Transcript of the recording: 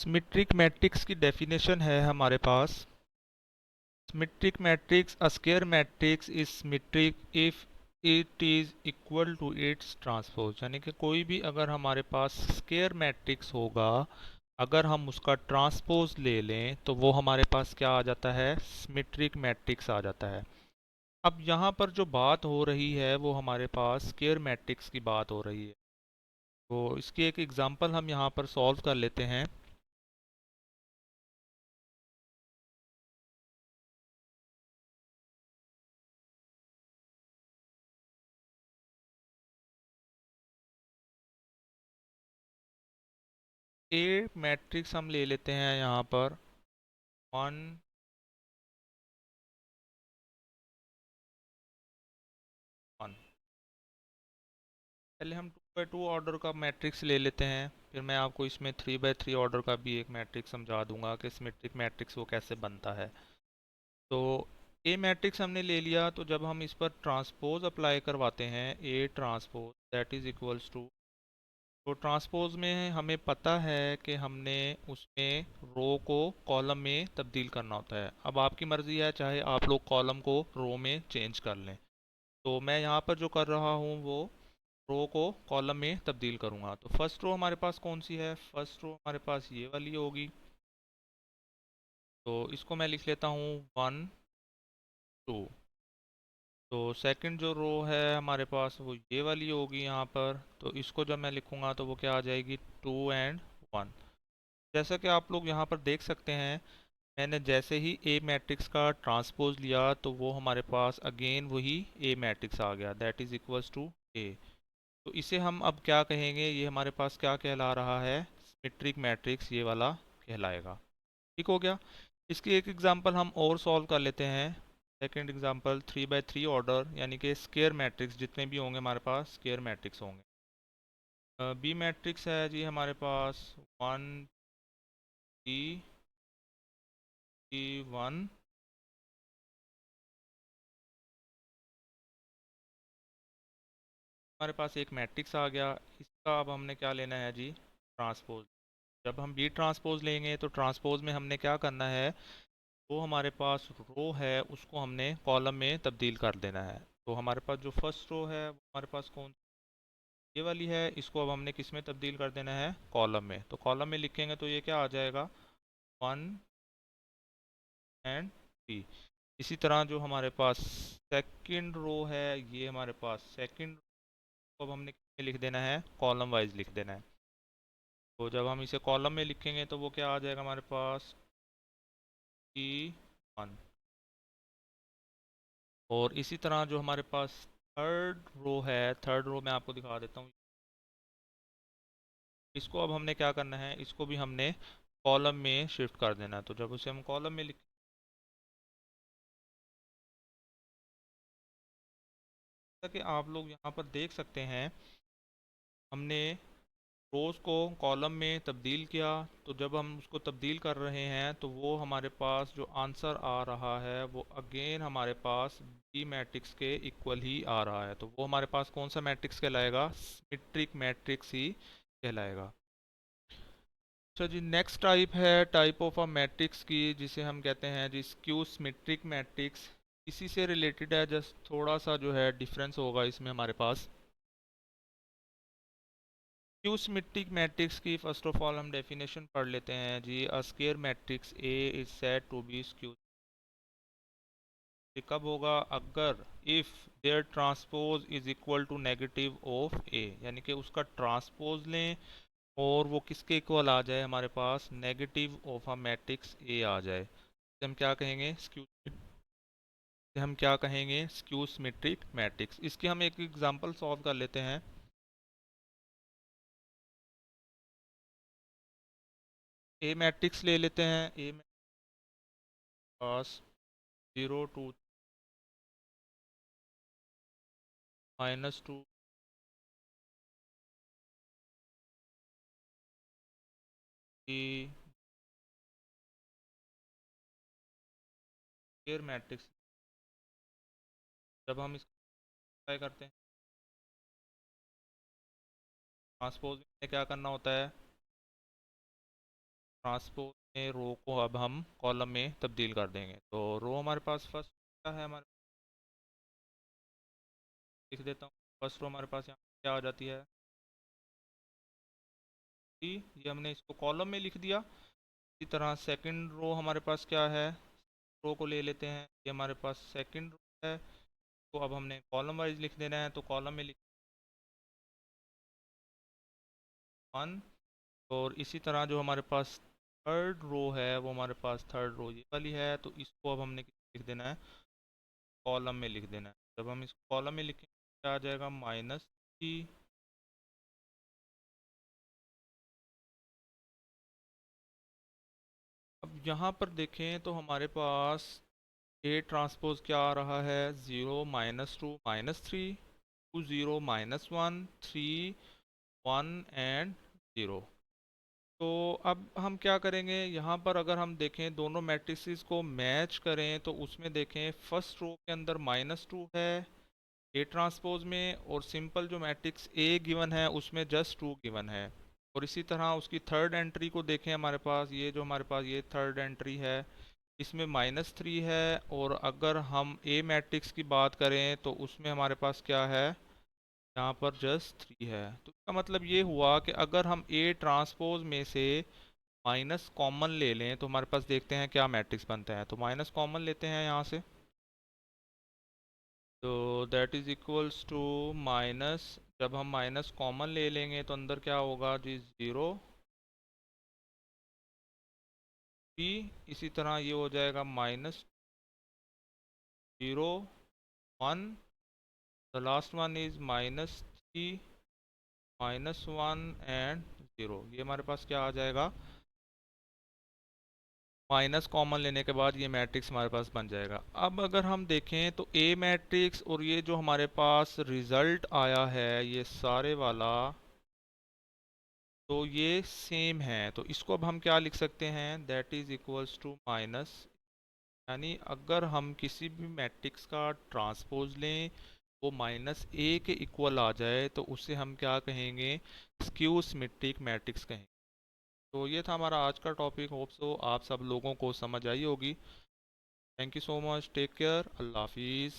Symmetric matrix की definition है हमारे पास। Symmetric matrix, a square matrix is symmetric if it is equal to its transpose. यानी कि कोई भी अगर हमारे पास स्क्वायर मैट्रिक्स होगा, अगर हम उसका ट्रांसपोज ले लें तो वो हमारे पास क्या आ जाता है, सिमेट्रिक मैट्रिक्स आ जाता है। अब यहाँ पर जो बात हो रही है वो हमारे पास स्क्वायर मैट्रिक्स की बात हो रही है। तो इसकी एक एग्जांपल हम यहाँ पर सॉल्व कर लेते हैं। ए मैट्रिक्स हम ले लेते हैं यहाँ पर 1 1। पहले हम 2 बाई 2 ऑर्डर का मैट्रिक्स ले लेते हैं, फिर मैं आपको इसमें 3 बाई 3 ऑर्डर का भी एक मैट्रिक्स समझा दूंगा कि सिमेट्रिक मैट्रिक्स वो कैसे बनता है। तो ए मैट्रिक्स हमने ले लिया, तो जब हम इस पर ट्रांसपोज अप्लाई करवाते हैं, A transpose that is equals to, तो ट्रांसपोज में हमें पता है कि हमने उसमें रो को कॉलम में तब्दील करना होता है। अब आपकी मर्ज़ी है, चाहे आप लोग कॉलम को रो में चेंज कर लें। तो मैं यहाँ पर जो कर रहा हूँ वो रो को कॉलम में तब्दील करूँगा। तो फर्स्ट रो हमारे पास कौन सी है, फर्स्ट रो हमारे पास ये वाली होगी। तो इसको मैं लिख लेता हूँ 1 2। तो सेकंड जो रो है हमारे पास वो ये वाली होगी यहाँ पर। तो इसको जब मैं लिखूँगा तो वो क्या आ जाएगी, 2 एंड 1। जैसा कि आप लोग यहाँ पर देख सकते हैं, मैंने जैसे ही ए मैट्रिक्स का ट्रांसपोज लिया तो वो हमारे पास अगेन वही ए मैट्रिक्स आ गया, दैट इज़ इक्वल्स टू ए। तो इसे हम अब क्या कहेंगे, ये हमारे पास क्या कहला रहा है, सिमेट्रिक मैट्रिक्स ये वाला कहलाएगा। ठीक हो गया। इसकी एक एग्जांपल हम और सॉल्व कर लेते हैं। सेकंड एग्जांपल 3 बाई 3 ऑर्डर, यानी कि स्क्वायर मैट्रिक्स जितने भी होंगे हमारे पास स्क्वायर मैट्रिक्स होंगे। बी मैट्रिक्स है जी हमारे पास 1 1। हमारे पास एक मैट्रिक्स आ गया। इसका अब हमने क्या लेना है जी, ट्रांसपोज। जब हम बी ट्रांसपोज लेंगे तो ट्रांसपोज में हमने क्या करना है, वो हमारे पास रो है उसको हमने कॉलम में तब्दील कर देना है। तो हमारे पास जो फर्स्ट रो है वो हमारे पास कौन, ये वाली है। इसको अब हमने किस में तब्दील कर देना है, कॉलम में। तो कॉलम में लिखेंगे तो ये क्या आ जाएगा, 1 एंड 3। इसी तरह जो हमारे पास सेकंड रो है, ये हमारे पास सेकंड को अब हमने किस में लिख देना है, कॉलम वाइज लिख देना है। तो जब हम इसे कॉलम में लिखेंगे तो वो क्या आ जाएगा हमारे पास, E1। और इसी तरह जो हमारे पास थर्ड रो है, थर्ड रो मैं आपको दिखा देता हूँ। इसको अब हमने क्या करना है, इसको भी हमने कॉलम में शिफ्ट कर देना है। तो जब उसे हम कॉलम में लिख, जैसा कि आप लोग यहाँ पर देख सकते हैं, हमने रोज़ को कॉलम में तब्दील किया। तो जब हम उसको तब्दील कर रहे हैं तो वो हमारे पास जो आंसर आ रहा है वो अगेन हमारे पास बी मैट्रिक्स के इक्वल ही आ रहा है। तो वो हमारे पास कौन सा मैट्रिक्स कहलाएगा, सिमेट्रिक मैट्रिक्स ही कहलाएगा। अच्छा जी, नेक्स्ट टाइप है टाइप ऑफ अ मैट्रिक्स की, जिसे हम कहते हैं जी स्क्यू सिमेट्रिक मैट्रिक्स। इसी से रिलेटेड है, जस्ट थोड़ा सा जो है डिफरेंस होगा इसमें हमारे पास। स्क्यू सिमेट्रिक मैट्रिक्स की फर्स्ट ऑफ ऑल हम डेफिनेशन पढ़ लेते हैं जी। A square matrix A is said to be skew. कब होगा, अगर if their transpose is equal to negative of A, यानी कि उसका ट्रांसपोज लें और वो किसके इक्वल आ जाए, हमारे पास negative of a matrix A आ जाए, तो हम क्या कहेंगे, स्क्यू, हम क्या कहेंगे, स्क्यू सिमेट्रिक मैट्रिक्स। इसके हम एक एग्जांपल सॉल्व कर लेते हैं। ए मैट्रिक्स ले लेते हैं। ए में पास 0 2 -2 की स्क्वायर मैट्रिक्स। जब हम इसको ट्राई करते हैं, ट्रांसपोज में क्या करना होता है, ट्रांसपोज में रो को अब हम कॉलम में तब्दील कर देंगे। तो रो हमारे पास फर्स्ट क्या है, हमारे लिख देता हूँ। फर्स्ट रो हमारे पास यहाँ क्या आ जाती है, ये हमने इसको कॉलम में लिख दिया। इसी तरह सेकंड रो हमारे पास क्या है, रो को ले लेते हैं, ये हमारे पास सेकंड रो है। तो अब हमने कॉलम वाइज लिख देना है, तो कॉलम में लिख 1। और इसी तरह जो हमारे पास थर्ड रो है वो हमारे पास थर्ड रो ये वाली है, तो इसको अब हमने लिख देना है, कॉलम में लिख देना है। जब हम इसको कॉलम में लिखेंगे क्या आ जाएगा, -3। अब यहाँ पर देखें तो हमारे पास ए ट्रांसपोज क्या आ रहा है, 0 -2 -3 2 0 -1 3 1 एंड 0। तो अब हम क्या करेंगे, यहाँ पर अगर हम देखें दोनों मैट्रिसेस को मैच करें तो उसमें देखें फर्स्ट रो के अंदर -2 है ए ट्रांसपोज में, और सिंपल जो मैट्रिक्स ए गिवन है उसमें जस्ट 2 गिवन है। और इसी तरह उसकी थर्ड एंट्री को देखें, हमारे पास ये जो हमारे पास ये थर्ड एंट्री है इसमें -3 है, और अगर हम ए मैट्रिक्स की बात करें तो उसमें हमारे पास क्या है, यहाँ पर जस्ट 3 है। तो इसका मतलब ये हुआ कि अगर हम ए ट्रांसपोज में से माइनस कॉमन ले लें तो हमारे पास देखते हैं क्या मैट्रिक्स बनता है। तो माइनस कॉमन लेते हैं यहाँ से, तो that is equals to minus, जब हम माइनस कॉमन ले लेंगे तो अंदर क्या होगा जी, 0 3। इसी तरह ये हो जाएगा -0 1, the last one is -3 -1 and 0। ये हमारे पास क्या आ जाएगा, माइनस कॉमन लेने के बाद ये मैट्रिक्स हमारे पास बन जाएगा। अब अगर हम देखें तो ए मैट्रिक्स और ये जो हमारे पास रिजल्ट आया है ये सारे वाला, तो ये सेम है। तो इसको अब हम क्या लिख सकते हैं, that is equals to minus, यानी अगर हम किसी भी मैट्रिक्स का ट्रांसपोज लें वो -a के इक्वल आ जाए तो उसे हम क्या कहेंगे, स्क्यू सिमेट्रिक मैट्रिक्स कहेंगे। तो ये था हमारा आज का टॉपिक। होप सो आप सब लोगों को समझ आई होगी। Thank you so much, take care, अल्लाह हाफिज़।